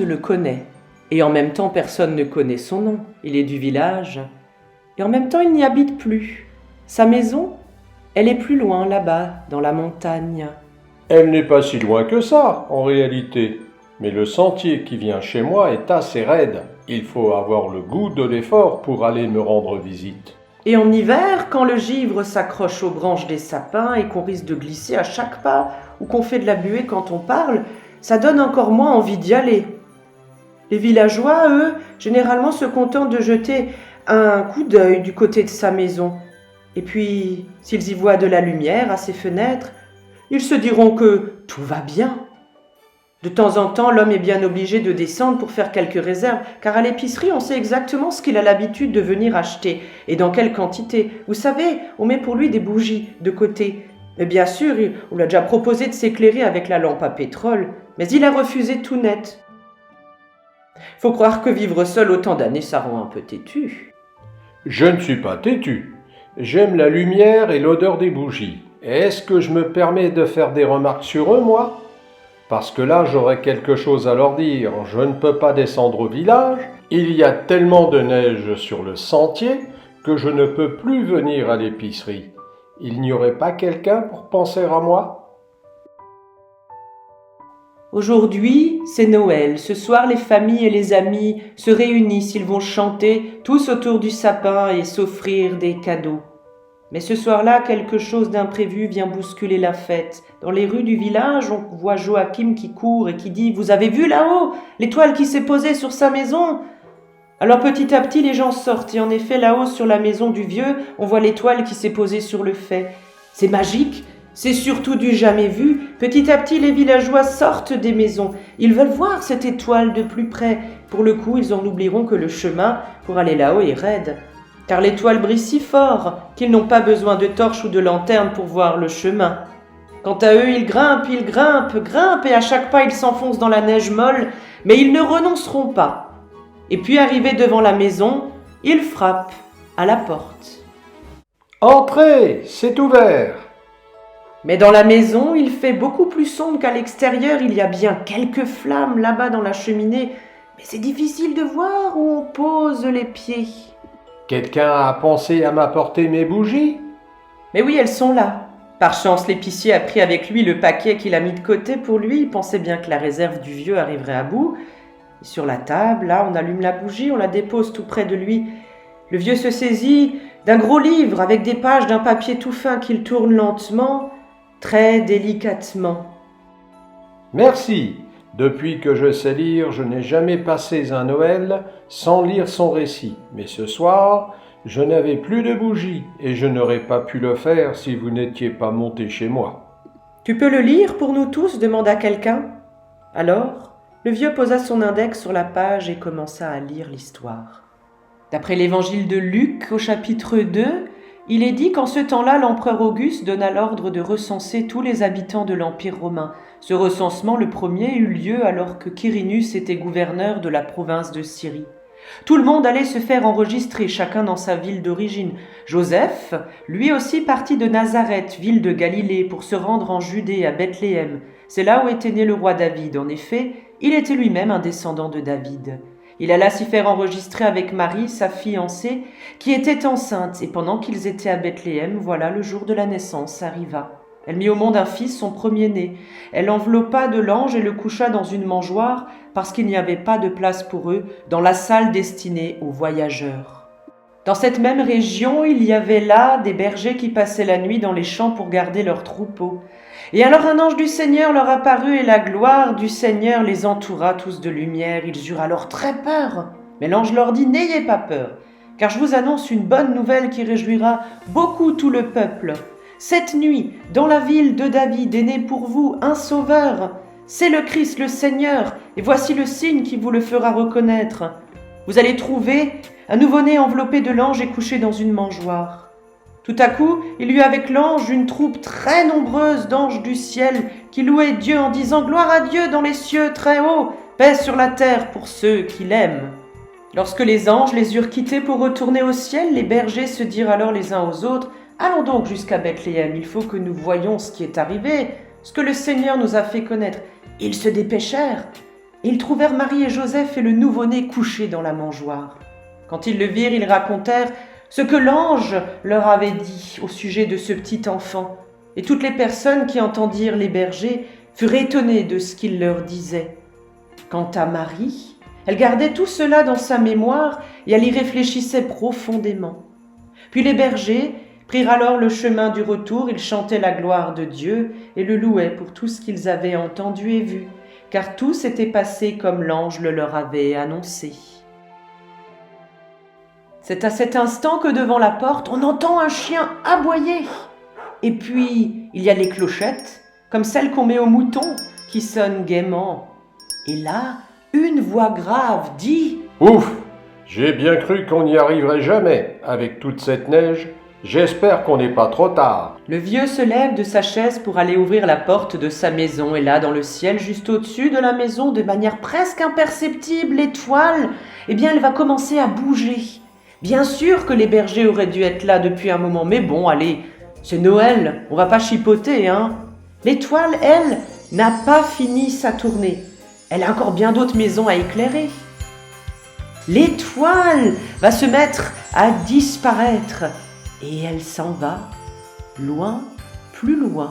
le connaît. Et en même temps, personne ne connaît son nom. Il est du village. Et en même temps, il n'y habite plus. Sa maison, elle est plus loin, là-bas, dans la montagne. Elle n'est pas si loin que ça, en réalité. Mais le sentier qui vient chez moi est assez raide. Il faut avoir le goût de l'effort pour aller me rendre visite. Et en hiver, quand le givre s'accroche aux branches des sapins et qu'on risque de glisser à chaque pas, ou qu'on fait de la buée quand on parle, ça donne encore moins envie d'y aller. Les villageois, eux, généralement se contentent de jeter un coup d'œil du côté de sa maison. Et puis, s'ils y voient de la lumière à ses fenêtres, ils se diront que tout va bien. De temps en temps, l'homme est bien obligé de descendre pour faire quelques réserves, car à l'épicerie, on sait exactement ce qu'il a l'habitude de venir acheter, et dans quelle quantité. Vous savez, on met pour lui des bougies de côté. Mais bien sûr, on lui a déjà proposé de s'éclairer avec la lampe à pétrole, mais il a refusé tout net. Faut croire que vivre seul autant d'années, ça rend un peu têtu. Je ne suis pas têtu. J'aime la lumière et l'odeur des bougies. Est-ce que je me permets de faire des remarques sur eux, moi ? Parce que là, j'aurais quelque chose à leur dire. Je ne peux pas descendre au village. Il y a tellement de neige sur le sentier que je ne peux plus venir à l'épicerie. Il n'y aurait pas quelqu'un pour penser à moi ? Aujourd'hui, c'est Noël. Ce soir, les familles et les amis se réunissent. Ils vont chanter tous autour du sapin et s'offrir des cadeaux. Mais ce soir-là, quelque chose d'imprévu vient bousculer la fête. Dans les rues du village, on voit Joachim qui court et qui dit « Vous avez vu là-haut l'étoile qui s'est posée sur sa maison ?» Alors petit à petit, les gens sortent et en effet, là-haut sur la maison du vieux, on voit l'étoile qui s'est posée sur le fait. C'est magique, c'est surtout du jamais vu. Petit à petit, les villageois sortent des maisons. Ils veulent voir cette étoile de plus près. Pour le coup, ils en oublieront que le chemin pour aller là-haut est raide. Car l'étoile brille si fort qu'ils n'ont pas besoin de torches ou de lanternes pour voir le chemin. Quant à eux, ils grimpent, et à chaque pas, ils s'enfoncent dans la neige molle, mais ils ne renonceront pas. Et puis, arrivés devant la maison, ils frappent à la porte. « Entrez, c'est ouvert !» Mais dans la maison, il fait beaucoup plus sombre qu'à l'extérieur. Il y a bien quelques flammes là-bas dans la cheminée, mais c'est difficile de voir où on pose les pieds. Quelqu'un a pensé à m'apporter mes bougies ? Mais oui, elles sont là. Par chance, l'épicier a pris avec lui le paquet qu'il a mis de côté pour lui. Il pensait bien que la réserve du vieux arriverait à bout. Et sur la table, là, on allume la bougie, on la dépose tout près de lui. Le vieux se saisit d'un gros livre avec des pages d'un papier tout fin qu'il tourne lentement, très délicatement. Merci. Depuis que je sais lire, je n'ai jamais passé un Noël sans lire son récit. Mais ce soir, je n'avais plus de bougies et je n'aurais pas pu le faire si vous n'étiez pas monté chez moi. « Tu peux le lire pour nous tous ?» demanda quelqu'un. Alors, le vieux posa son index sur la page et commença à lire l'histoire. D'après l'évangile de Luc, au chapitre 2, il est dit qu'en ce temps-là, l'empereur Auguste donna l'ordre de recenser tous les habitants de l'Empire romain. Ce recensement, le premier, eut lieu alors que Quirinus était gouverneur de la province de Syrie. Tout le monde allait se faire enregistrer, chacun dans sa ville d'origine. Joseph, lui aussi, partit de Nazareth, ville de Galilée, pour se rendre en Judée, à Bethléem. C'est là où était né le roi David. En effet, il était lui-même un descendant de David. Il alla s'y faire enregistrer avec Marie, sa fiancée, qui était enceinte, et pendant qu'ils étaient à Bethléem, voilà, le jour de la naissance arriva. Elle mit au monde un fils, son premier-né. Elle l'enveloppa de lange et le coucha dans une mangeoire, parce qu'il n'y avait pas de place pour eux dans la salle destinée aux voyageurs. Dans cette même région, il y avait là des bergers qui passaient la nuit dans les champs pour garder leurs troupeaux. Et alors un ange du Seigneur leur apparut et la gloire du Seigneur les entoura tous de lumière. Ils eurent alors très peur. Mais l'ange leur dit « N'ayez pas peur, car je vous annonce une bonne nouvelle qui réjouira beaucoup tout le peuple. Cette nuit, dans la ville de David, est né pour vous un sauveur. C'est le Christ, le Seigneur, et voici le signe qui vous le fera reconnaître. Vous allez trouver un nouveau-né enveloppé de lange et couché dans une mangeoire. » Tout à coup, il y eut avec l'ange une troupe très nombreuse d'anges du ciel qui louaient Dieu en disant « Gloire à Dieu dans les cieux très haut, paix sur la terre pour ceux qui l'aiment. » Lorsque les anges les eurent quittés pour retourner au ciel, les bergers se dirent alors les uns aux autres « Allons donc jusqu'à Bethléem, il faut que nous voyions ce qui est arrivé, ce que le Seigneur nous a fait connaître. » Ils se dépêchèrent. Ils trouvèrent Marie et Joseph et le nouveau-né couchés dans la mangeoire. Quand ils le virent, ils racontèrent ce que l'ange leur avait dit au sujet de ce petit enfant. Et toutes les personnes qui entendirent les bergers furent étonnées de ce qu'il leur disait. Quant à Marie, elle gardait tout cela dans sa mémoire et elle y réfléchissait profondément. Puis les bergers prirent alors le chemin du retour, ils chantaient la gloire de Dieu et le louaient pour tout ce qu'ils avaient entendu et vu, car tout s'était passé comme l'ange le leur avait annoncé. C'est à cet instant que devant la porte, on entend un chien aboyer. Et puis, il y a les clochettes, comme celles qu'on met aux moutons, qui sonnent gaiement. Et là, une voix grave dit « Ouf! J'ai bien cru qu'on n'y arriverait jamais avec toute cette neige. J'espère qu'on n'est pas trop tard. » Le vieux se lève de sa chaise pour aller ouvrir la porte de sa maison. Et là, dans le ciel, juste au-dessus de la maison, de manière presque imperceptible, l'étoile, eh bien, elle va commencer à bouger. Bien sûr que les bergers auraient dû être là depuis un moment, mais bon, allez, c'est Noël, on va pas chipoter, hein. L'étoile, elle, n'a pas fini sa tournée. Elle a encore bien d'autres maisons à éclairer. L'étoile va se mettre à disparaître et elle s'en va loin, plus loin.